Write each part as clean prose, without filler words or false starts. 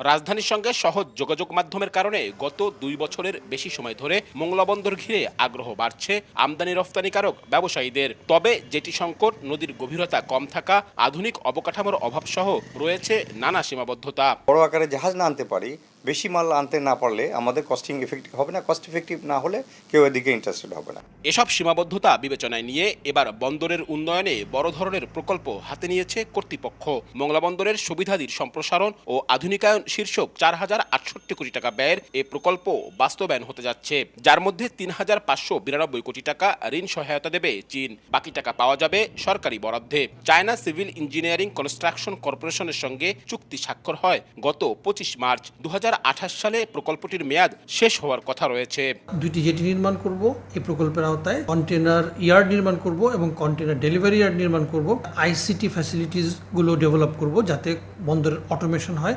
রাজধানীর সঙ্গে সহজ যোগাযোগ মাধ্যমের কারণে গত ২ বছরের বেশি সময় ধরে মোংলা বন্দর ঘিরে আগ্রহ বাড়ছে আমদানি রফতানিকারক ব্যবসায়ীদের। তবে জেটি সংকট, নদীর গভীরতা কম থাকা, আধুনিক অবকাঠামোর অভাব সহ রয়েছে নানা সীমাবদ্ধতা। বড় আকারে জাহাজ না আনতে পারি, বেশি মাল আনতে না পারলে আমাদের কস্টিং এফেক্টিভ হবে না, কস্ট এফেক্টিভ না হলে কেউ এদিকে ইন্টারেস্টেড হবে না। এসব সীমাবদ্ধতা বিবেচনায় নিয়ে এবার বন্দরের উন্নয়নে বড় ধরনের প্রকল্প হাতে নিয়েছে কর্তৃপক্ষ। মোংলা বন্দরের সুবিধাদির সম্প্রসারণ ও আধুনিকায়ন শীর্ষক ৪,০৬৮ কোটি টাকা ব্যয়ের এ প্রকল্প বাস্তবায়ন হতে যাচ্ছে, যার মধ্যে ৩,৫৯২ কোটি টাকা ঋণ সহায়তা দেবে চীন। বাকি টাকা পাওয়া যাবে সরকারি বরাদ্দে। চায়না সিভিল ইঞ্জিনিয়ারিং কনস্ট্রাকশন কর্পোরেশনের সঙ্গে চুক্তি স্বাক্ষর হয় গত ২৫ মার্চ। ২০২৮ সালে প্রকল্পটির মেয়াদ শেষ হওয়ার কথা রয়েছে। দুটি জেটি নির্মাণ করব এই প্রকল্পের আওতায়, কন্টেনার ইয়ার্ড নির্মাণ করব এবং কন্টেনার ডেলিভারি ইয়ার্ড নির্মাণ করব। আইসিটি ফ্যাসিলিটিস গুলো ডেভেলপ করব যাতে বন্দরের অটোমেশন হয়।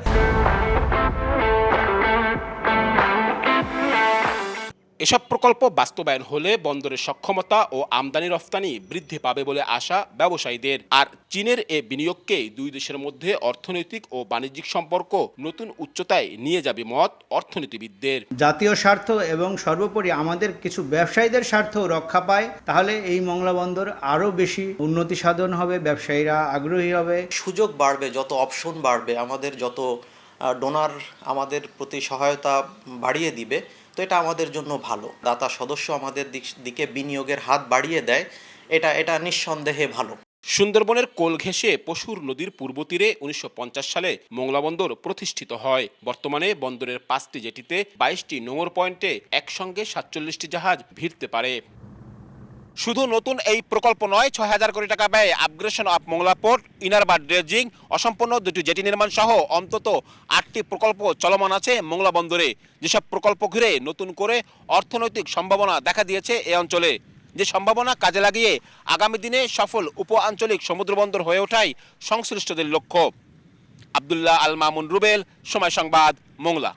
এসব প্রকল্প বাস্তবায়ন হলে বন্দরের সক্ষমতা ও আমদানি রফতানি বৃদ্ধি পাবে বলে আশা ব্যবসায়ীদের। আর চীনের এ বিনিয়োগকে দুই দেশের মধ্যে অর্থনৈতিক ও বাণিজ্যিক সম্পর্ক নতুন উচ্চতায় নিয়ে যাবে মত অর্থনীতিবিদদের। জাতীয় স্বার্থ এবং সর্বোপরি আমাদের কিছু ব্যবসায়ীদের স্বার্থ রক্ষা পায়, তাহলে এই মোংলা বন্দর আরও বেশি উন্নতি সাধন হবে, ব্যবসায়ীরা আগ্রহী হবে, সুযোগ বাড়বে, যত অপশন বাড়বে, আমাদের যত ডোনার আমাদের প্রতি সহায়তা বাড়িয়ে দিবে, তো এটা আমাদের জন্য ভালো। দাতা সদস্য আমাদের দিকে বিনিয়োগের হাত বাড়িয়ে দেয়, এটা নিঃসন্দেহে ভালো। সুন্দরবনের কোল ঘেঁষে পশুর নদীর পূর্ব তীরে ১৯৫০ সালে মোংলা বন্দর প্রতিষ্ঠিত হয়। বর্তমানে বন্দরের ৫টি জেটিতে ২২টি নোঙর পয়েন্টে একসঙ্গে ৪৭টি জাহাজ ভিড়তে পারে। শুধু নতুন এই প্রকল্প নয়, ৬,০০০ কোটি টাকা ব্যয়ে upgradation of Mongla port, inner bird dredging, অসম্পূর্ণ ২টি জেটি নির্মাণ সহ অন্তত ৮টি প্রকল্প চলমান আছে মোংলা বন্দরে। যেসব প্রকল্প ঘিরে নতুন করে অর্থনৈতিক সম্ভাবনা দেখা দিয়েছে এ অঞ্চলে, যে সম্ভাবনা কাজে লাগিয়ে আগামী দিনে সফল উপ আঞ্চলিক সমুদ্রবন্দর হয়ে ওঠাই সংশ্লিষ্টদের লক্ষ্য। আব্দুল্লাহ আল মামুন রুবেল, সময় সংবাদ, মোংলা।